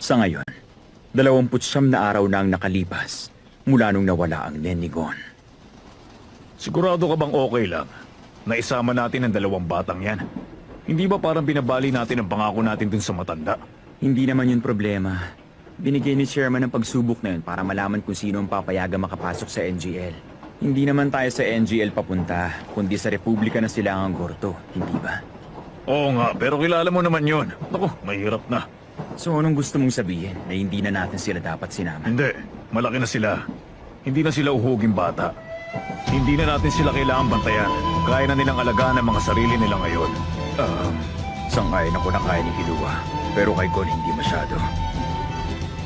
Sa ngayon, 29 na araw na ang nakalipas mula nung nawala ang Nen ni Gon. Sigurado ka bang okay lang na isama natin ang dalawang batang yan? Hindi ba parang binabali natin ang pangako natin dun sa matanda? Hindi naman yun problema. Binigay ni Chairman ng pagsubok na yun para malaman kung sino ang papayagang makapasok sa NGL. Hindi naman tayo sa NGL papunta, kundi sa Republika na Silangang Gorto, hindi ba? Oo nga, pero kilala mo naman yun. Naku, mahirap na. So anong gusto mong sabihin na hindi na natin sila dapat sinama? Hindi, malaki na sila. Hindi na sila uhuging bata. Hindi na natin sila kailangan bantayan. Kaya na nilang alagaan ang mga sarili nila ngayon. Sang-ayon ako na kaya ni Killua, pero kay Gon hindi masyado.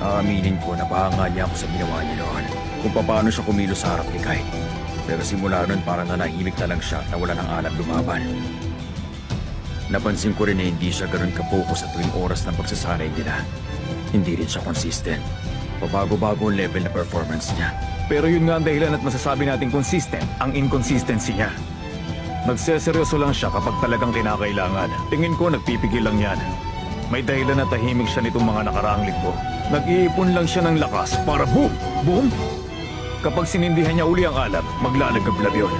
Aaminin ko na bahanga niya ako sa ginawa niya noon, kung paano siya kumilos sa harap ni Kai. Pero simula nun parang nanahimik na lang siya na wala ng alab lumaban. Napansin ko rin na hindi siya ganoon kapokus sa tuwing oras ng pagsasanay nila. Hindi rin siya consistent. Pabago-bago ang level na performance niya. Pero yun nga ang dahilan at masasabi natin consistent ang inconsistency niya. Nagseseryoso lang siya kapag talagang kinakailangan. Tingin ko nagpipigil lang yan. May dahilan na tahimik siya nitong mga nakaraang linggo. Nag-iipon lang siya ng lakas para boom! Boom! Kapag sinindihan niya uli ang alab, maglalagablab yun.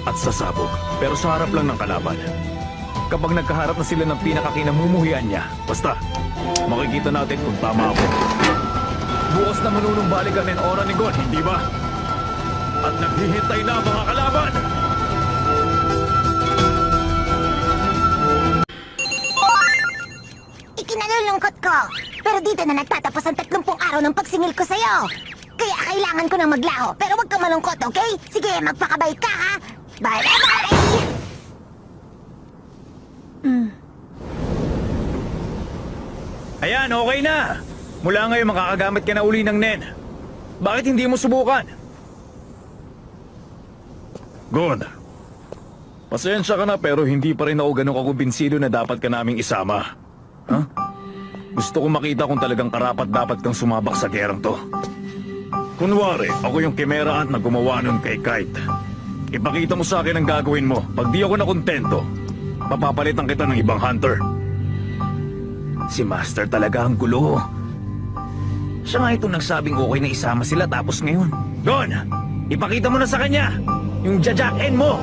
At sasabog, pero sa harap lang ng kalaban. Kapag nagkaharap na sila ng pinakakinamumuhian niya, basta, makikita natin kung tama ako. Bukas na manunumbalik ang ora ni Gon, hindi ba? At naghihintay na ang mga kalaban! Ikinalulungkot ko, pero dito na nagtatapos ang 30 araw ng pagsingil ko sa'yo. Kaya kailangan ko nang maglaho, pero huwag kang malungkot, okay? Sige, magpakabait ka, ha? Bye-bye! Ayan, okay na! Mula ngayon makakagamit ka na uli ng Nen. Bakit hindi mo subukan? Gon, pasensya ka na pero hindi pa rin ako ganun kakumbinsido na dapat ka naming isama. Huh? Gusto ko makita kung talagang karapat-dapat kang sumabak sa gerang to. Kunwari, ako yung kimeraan na gumawa nun kay Kite. Ipakita mo sa akin ang gagawin mo. Pag di ako nakontento, papapalitan kita ng ibang hunter. Si Master talaga ang gulo. Siya nga itong nagsabing okay na isama sila tapos ngayon. Gon! Ipakita mo na sa kanya! Yung jajakin mo!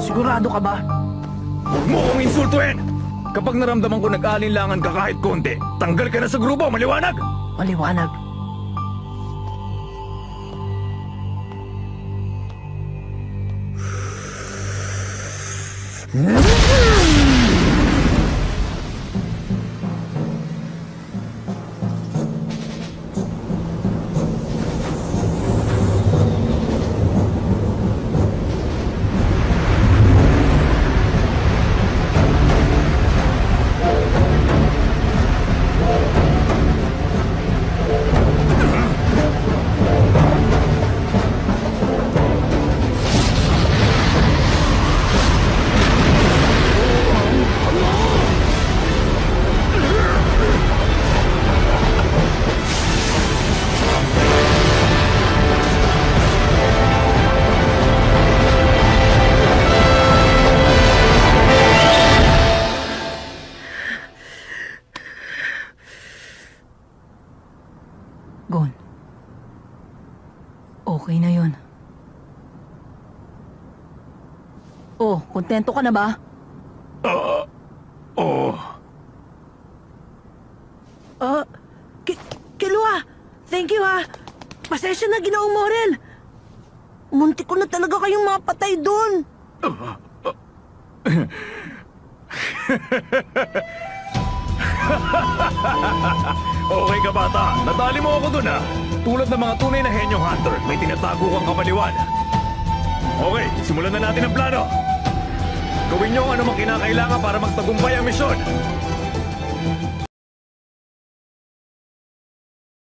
Sigurado ka ba? Huwag mo akong insultuin! Kapag naramdaman ko nag-alinlangan ka kahit konti, tanggal ka na sa grupo, maliwanag! Maliwanag. Gon. Okay na yun. Oh, kontento ka na ba? Oh, Killua! Thank you, ha! Pasensya na, Ginoong Morel! Munti ko na talaga kayong mapatay doon! okay ka bata. Nadali mo ako dun ha. Tulad ng mga tunay na henyo hunter, may tinatago kang kapaliwan. Okay, simulan na natin ang plano. Gawin niyo ang anumang kinakailangan para magtagumpay ang misyon.